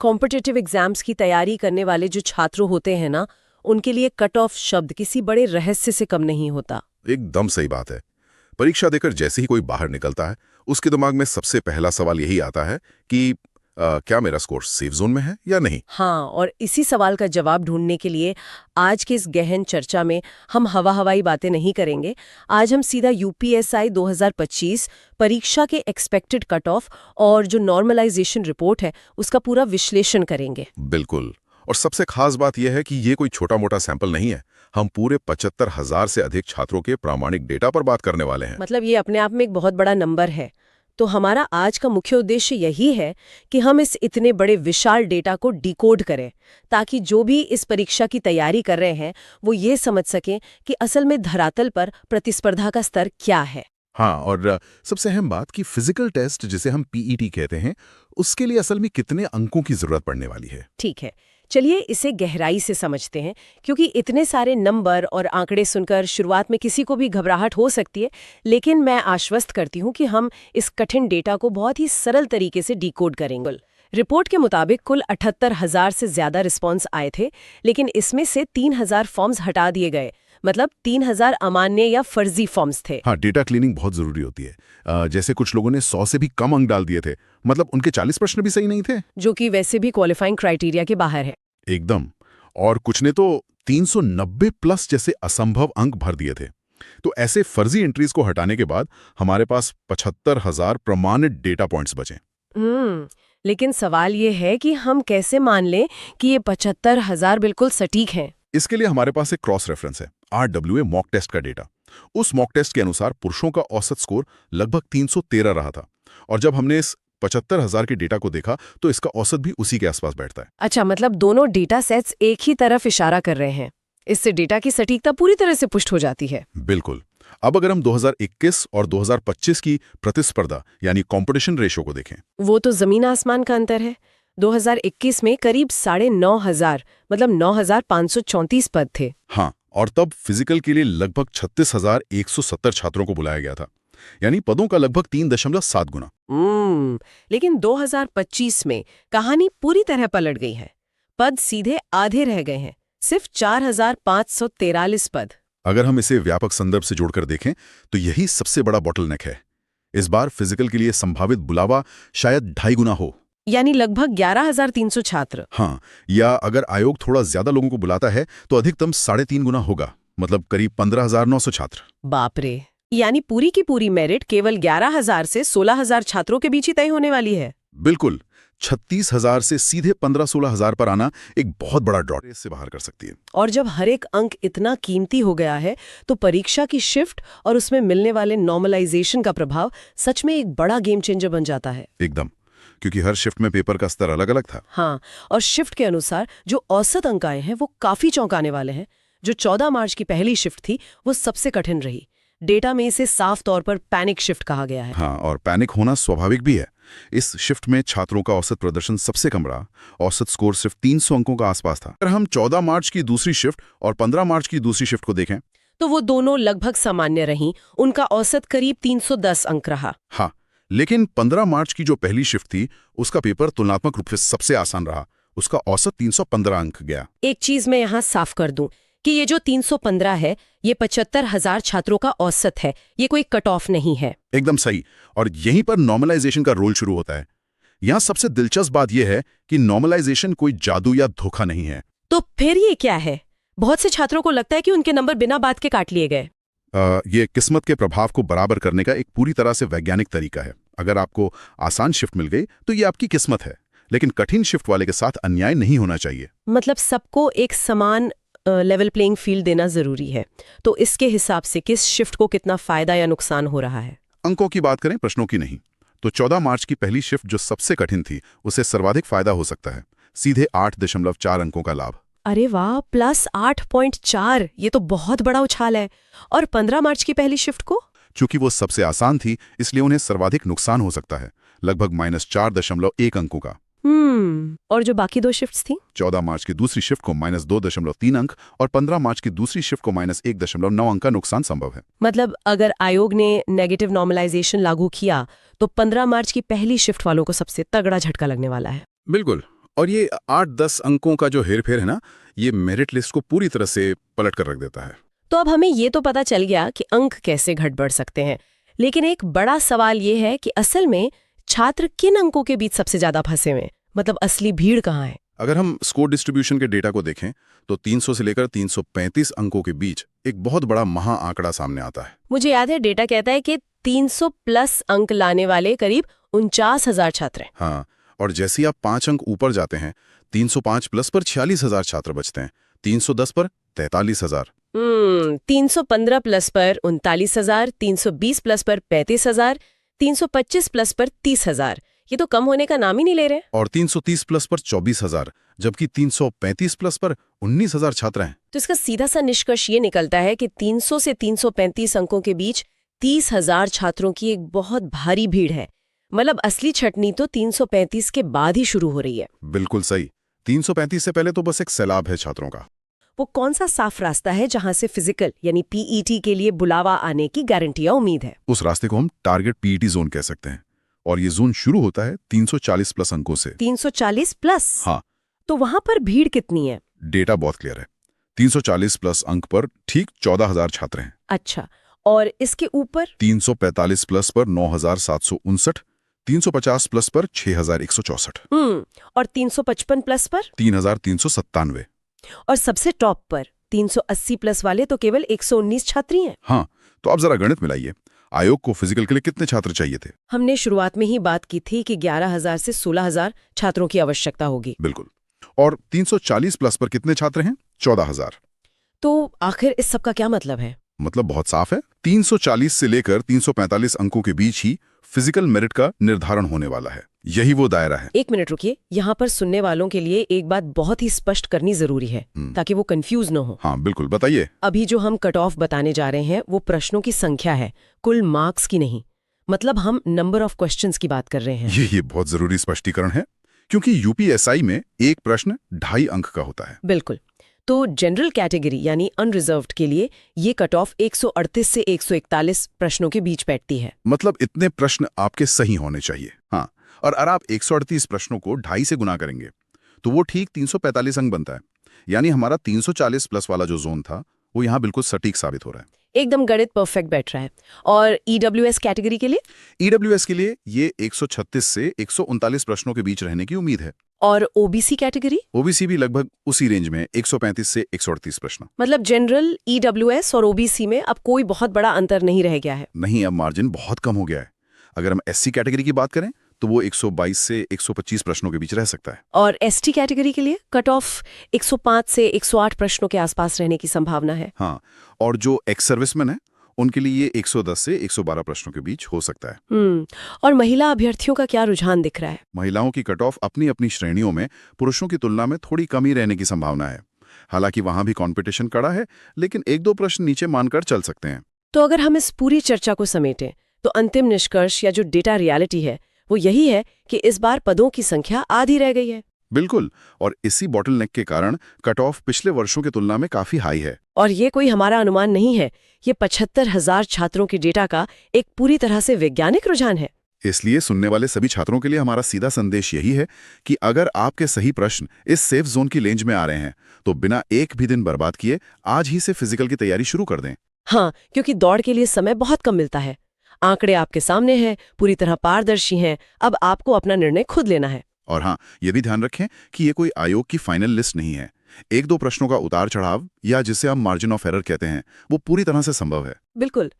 Competitive exams की तैयारी करने वाले जो छात्र होते हैं ना, उनके लिए कट ऑफ शब्द किसी बड़े रहस्य से कम नहीं होता। एकदम सही बात है। परीक्षा देकर जैसे ही कोई बाहर निकलता है, उसके दिमाग में सबसे पहला सवाल यही आता है कि क्या मेरा स्कोर सेफ जोन में है या नहीं। हाँ, और इसी सवाल का जवाब ढूंढने के लिए आज के इस गहन चर्चा में हम हवाई बातें नहीं करेंगे। आज हम सीधा यूपीएसआई 2025 परीक्षा के एक्सपेक्टेड कट ऑफ और जो नॉर्मलाइजेशन रिपोर्ट है उसका पूरा विश्लेषण करेंगे। बिल्कुल। और सबसे खास बात यह है कि ये कोई छोटा मोटा सैंपल नहीं है। हम पूरे 75,000 से अधिक छात्रों के प्रामाणिक डेटा पर बात करने वाले हैं। मतलब ये अपने आप में एक बहुत बड़ा नंबर है। तो हमारा आज का मुख्य उद्देश्य यही है कि हम इस इतने बड़े विशाल डेटा को डिकोड करें, ताकि जो भी इस परीक्षा की तैयारी कर रहे हैं वो ये समझ सकें कि असल में धरातल पर प्रतिस्पर्धा का स्तर क्या है। हाँ, और सबसे अहम बात कि फिजिकल टेस्ट, जिसे हम पीईटी कहते हैं, उसके लिए असल में कितने अंकों की जरूरत पड़ने वाली है। ठीक है, चलिए इसे गहराई से समझते हैं, क्योंकि इतने सारे नंबर और आंकड़े सुनकर शुरुआत में किसी को भी घबराहट हो सकती है। लेकिन मैं आश्वस्त करती हूँ कि हम इस कठिन डेटा को बहुत ही सरल तरीके से डिकोड करेंगे। रिपोर्ट के मुताबिक कुल 78,000 से ज्यादा रिस्पॉन्स आए थे, लेकिन इसमें से 3,000 फॉर्म्स हटा दिए गए। मतलब 3,000 अमान्य या फर्जी फॉर्म्स थे। हाँ, डेटा क्लीनिंग बहुत जरूरी होती है। जैसे कुछ लोगों ने 100 से भी कम अंक डाल दिए थे, मतलब उनके 40 प्रश्न भी सही नहीं थे, जो कि वैसे भी क्वालिफाइंग क्राइटेरिया के बाहर है। एकदम। और कुछ ने तो 390 प्लस जैसे असंभव अंक भर दिए थे। तो ऐसे फर्जी एंट्रीज को हटाने के बाद हमारे पास 75,000 प्रमाणित डेटा पॉइंट्स बचे। लेकिन सवाल ये है कि हम कैसे मान लें कि ये 75,000 बिल्कुल सटीक हैं। इसके लिए हमारे पास एक क्रॉस रेफरेंस है, RWA मॉक टेस्ट का डेटा। उस मॉक टेस्ट के अनुसार पुरुषों का औसत स्कोर लगभग 313 रहा था, और जब हमने इस 75,000 के डेटा को देखा तो इसका औसत भी उसी के आसपास बैठता है। अच्छा, मतलब दोनों डेटा सेट्स एक ही तरफ इशारा कर रहे हैं। इससे डेटा की सटीकता पूरी तरह से पुष्ट हो जाती है। बिल्कुल। अब अगर हम 2021 और 2025 की प्रतिस्पर्धा यानी कंपटीशन रेशो को देखें, वो तो जमीन आसमान का अंतर है। 2021 में करीब 9,500 मतलब 9,534 पद थे। हाँ, और तब फिजिकल के लिए लगभग 36,170 छात्रों को बुलाया गया था, यानी पदों का लगभग 3.7 गुना। लेकिन 2025 में कहानी पूरी तरह पलट गई है। पद सीधे आधे रह गए हैं, सिर्फ 4,543 पद। अगर हम इसे व्यापक संदर्भ से जोड़कर देखें तो यही सबसे बड़ा बॉटलनेक है। इस बार फिजिकल के लिए संभावित बुलावा शायद 2.5 गुना हो, यानी लगभग 11,300 छात्र। हाँ, या अगर आयोग थोड़ा ज्यादा लोगों को बुलाता है तो अधिकतम 3.5 गुना होगा, मतलब करीब 15,900 छात्र। बाप रे, यानी पूरी की पूरी मेरिट केवल 11,000 से 16,000 छात्रों के बीच ही तय होने वाली है। बिल्कुल। 36,000 से सीधे 15-16,000 पर आना एक बहुत बड़ा ड्रॉ रेस से बाहर कर सकती है। और जब हर एक अंक इतना कीमती हो गया है तो परीक्षा की शिफ्ट और उसमें मिलने वाले नॉर्मलाइजेशन का प्रभाव सच में एक बड़ा गेम चेंजर बन जाता है। एकदम, क्योंकि हर शिफ्ट में पेपर का स्तर अलग अलग था। हाँ, और शिफ्ट के अनुसार जो औसत अंक आए हैं वो काफी चौंकाने वाले हैं। जो 14 मार्च की पहली शिफ्ट थी वो सबसे कठिन रही। डेटा में इसे साफ तौर पर पैनिक शिफ्ट कहा गया है। हाँ, और पैनिक होना स्वाभाविक भी है। इस शिफ्ट में छात्रों का औसत प्रदर्शन सबसे कम रहा। औसत स्कोर सिर्फ 300 अंकों का आसपास था। अगर हम 14 मार्च की दूसरी शिफ्ट और 15 मार्च की दूसरी शिफ्ट को देखें तो वो दोनों लगभग सामान्य रहीं। उनका औसत करीब 310 अंक रहा। हाँ, लेकिन 15 मार्च की जो पहली शिफ्ट थी उसका पेपर तुलनात्मक रूप से सबसे आसान रहा। उसका औसत 315 अंक गया। एक चीज मैं यहाँ साफ कर दूं कि ये जो 315 है ये 75,000 छात्रों का औसत है, ये कोई कट ऑफ नहीं है। एकदम सही। और यहीं पर नॉर्मलाइजेशन का रोल शुरू होता है। यहाँ सबसे दिलचस्प बात यह है कि नॉर्मलाइजेशन कोई जादू या धोखा नहीं है। तो फिर ये क्या है? बहुत से छात्रों को लगता है कि उनके नंबर बिना बात के काट लिए गए। ये किस्मत के प्रभाव को बराबर करने का एक पूरी तरह से वैज्ञानिक तरीका है। अगर आपको आसान शिफ्ट मिल गई तो ये आपकी किस्मत है, लेकिन कठिन शिफ्ट वाले के साथ अन्याय नहीं होना चाहिए। मतलब सबको एक समान लेवल प्लेइंग फील्ड देना जरूरी है। तो इसके हिसाब से किस शिफ्ट को कितना फायदा या नुकसान हो रहा है? अंकों की बात करें, प्रश्नों की नहीं, तो 14 मार्च की पहली शिफ्ट जो सबसे कठिन थी उसे सर्वाधिक फायदा हो सकता है। सीधे 8.4 अंकों का लाभ। अरे वाह, प्लस 8.4, ये तो बहुत बड़ा उछाल है। और 15 मार्च की पहली शिफ्ट को? चूंकि वो सबसे आसान थी इसलिए उन्हें सर्वाधिक नुकसान हो सकता है, लगभग -4.1 अंकों का। और जो बाकी दो शिफ्ट्स थी? 14 मार्च की दूसरी शिफ्ट को -2.3 अंक और 15 मार्च की दूसरी शिफ्ट को -1.9 अंक का नुकसान संभव है। मतलब अगर आयोग ने नेगेटिव नॉर्मलाइजेशन लागू किया तो 15 मार्च की पहली शिफ्ट वालों को सबसे तगड़ा झटका लगने वाला है। बिल्कुल। और ये 8-10 अंकों का जो हेरफेर है ना, ये मेरिट लिस्ट को पूरी तरह से पलट कर रख देता है। तो अब हमें ये तो पता चल गया कि अंक कैसे घट बढ़ सकते हैं, लेकिन एक बड़ा सवाल ये है कि असल में छात्र किन अंकों के बीच सबसे ज्यादा फंसे हुए हैं, मतलब असली भीड़ कहाँ है। अगर हम स्कोर डिस्ट्रीब्यूशन के डेटा को देखें तो 300 से लेकर 335 अंकों के बीच एक बहुत बड़ा महा आंकड़ा सामने आता है। मुझे याद है डेटा कहता है कि 300 प्लस अंक लाने वाले करीब 49,000 छात्र हैं। हाँ, और जैसे ही आप 5 अंक ऊपर जाते हैं, 305 प्लस पर 46,000 छात्र बचते हैं, 310 पर 43,000, 315 प्लस पर 39,000, 320 प्लस पर 35,000, 325 प्लस पर 30,000। ये तो कम होने का नाम ही नहीं ले रहे। और 330 प्लस पर 24,000, जबकि 335 प्लस पर 19,000 छात्र हैं। तो इसका सीधा सा निष्कर्ष ये निकलता है कि 300 से 335 अंकों के बीच 30,000 छात्रों की एक बहुत भारी भीड़ है। मतलब असली छटनी तो 335 के बाद ही शुरू हो रही है। बिल्कुल सही। 335 से पहले तो बस एक सैलाब है छात्रों का। वो कौन सा साफ रास्ता है जहां से फिजिकल यानी पीईटी के लिए बुलावा आने की गारंटी या उम्मीद है? उस रास्ते को हम टारगेट पीईटी जोन कह सकते हैं, और ये जोन शुरू होता है 340 प्लस अंकों से। 340 प्लस? हाँ। तो वहां पर भीड़ कितनी है? डेटा बहुत क्लियर है। 340 प्लस अंक पर ठीक 14,000 छात्र हैं। अच्छा, और इसके ऊपर? 345 प्लस पर 9,759, 350 प्लस पर 6,164, और 355 प्लस पर? 3,397। और सबसे टॉप पर 380 प्लस वाले तो केवल 119 छात्र ही हैं। हाँ, तो अब जरा गणित मिलाइए। आयोग को फिजिकल के लिए कितने छात्र चाहिए थे? हमने शुरुआत में ही बात की थी कि 11,000 से 16,000 छात्रों की आवश्यकता होगी। बिल्कुल। और 340 प्लस पर कितने छात्र हैं? 14,000। तो आखिर इस सब का क्या मतलब है? मतलब बहुत साफ है। 340 से लेकर 345 अंकों के बीच ही फिजिकल मेरिट का निर्धारण होने वाला है। यही वो दायरा है। एक मिनट रुकिए, यहाँ पर सुनने वालों के लिए एक बात बहुत ही स्पष्ट करनी जरूरी है ताकि वो कंफ्यूज न हो। हाँ बिल्कुल, बताइए। अभी जो हम कट ऑफ बताने जा रहे हैं वो प्रश्नों की संख्या है, कुल मार्क्स की नहीं। मतलब हम नंबर ऑफ क्वेश्चंस की बात कर रहे हैं। ये बहुत जरूरी स्पष्टीकरण है, क्योंकि यूपीएसआई में एक प्रश्न 2.5 अंक का होता है। बिल्कुल। तो जनरल कैटेगरी यानी अनरिजर्व्ड के लिए ये कट ऑफ 138 से 141 प्रश्नों के बीच बैठती है। मतलब इतने प्रश्न आपके सही होने चाहिए। हाँ, और अगर आप 138 प्रश्नों को 2.5 से गुना करेंगे तो वो ठीक 345 अंक बनता है। यानी हमारा 340 प्लस वाला जो जोन था वो यहाँ बिल्कुल सटीक साबित हो रहा है। एकदम गणित परफेक्ट बैठ रहा है। और ईडब्ल्यूएस कैटेगरी के लिए? ईडब्ल्यूएस के लिए ये 136 से 139 प्रश्नों के बीच रहने की उम्मीद है। और ओबीसी कैटेगरी? ओबीसी भी लगभग उसी रेंज में, 135 से 138 प्रश्न। मतलब जनरल, ईडब्ल्यूएस और ओबीसी में अब कोई बहुत बड़ा अंतर नहीं रह गया है। नहीं, अब मार्जिन बहुत कम हो गया है। अगर हम एससी कैटेगरी की बात करें तो वो 122 से 125 प्रश्नों के बीच रह सकता है। और एसटी कैटेगरी के लिए कट ऑफ 105 से 108 प्रश्नों के आसपास रहने की संभावना है। हाँ, और जो एक्स सर्विसमैन है उनके लिए ये 110 से 112 प्रश्नों के बीच हो सकता है। और महिला अभ्यर्थियों का क्या रुझान दिख रहा है? महिलाओं की कट ऑफ अपनी अपनी श्रेणियों में पुरुषों की तुलना में थोड़ी कमी रहने की संभावना है। हालांकि वहां भी कंपटीशन कड़ा है, लेकिन 1-2 प्रश्न नीचे मानकर चल सकते हैं। तो अगर हम इस पूरी चर्चा को समेटें तो अंतिम निष्कर्ष या जो डेटा रियलिटी है वो यही है कि इस बार पदों की संख्या आधी रह गई है। बिल्कुल, और इसी बॉटलनेक के कारण कट ऑफ पिछले वर्षों की तुलना में काफी हाई है। और ये कोई हमारा अनुमान नहीं है, ये 75,000 छात्रों के डेटा का एक पूरी तरह से वैज्ञानिक रुझान है। इसलिए सुनने वाले सभी छात्रों के लिए हमारा सीधा संदेश यही है कि अगर आपके सही प्रश्न इस सेफ जोन की रेंज में आ रहे हैं तो बिना एक भी दिन बर्बाद किए आज ही से फिजिकल की तैयारी शुरू कर दें। हाँ, क्योंकि दौड़ के लिए समय बहुत कम मिलता है। आंकड़े आपके सामने हैं, पूरी तरह पारदर्शी हैं। अब आपको अपना निर्णय खुद लेना है। और हाँ, ये भी ध्यान रखें कि ये कोई आयोग की फाइनल लिस्ट नहीं है। 1-2 प्रश्नों का उतार चढ़ाव या जिसे हम मार्जिन ऑफ एरर कहते हैं वो पूरी तरह से संभव है। बिल्कुल,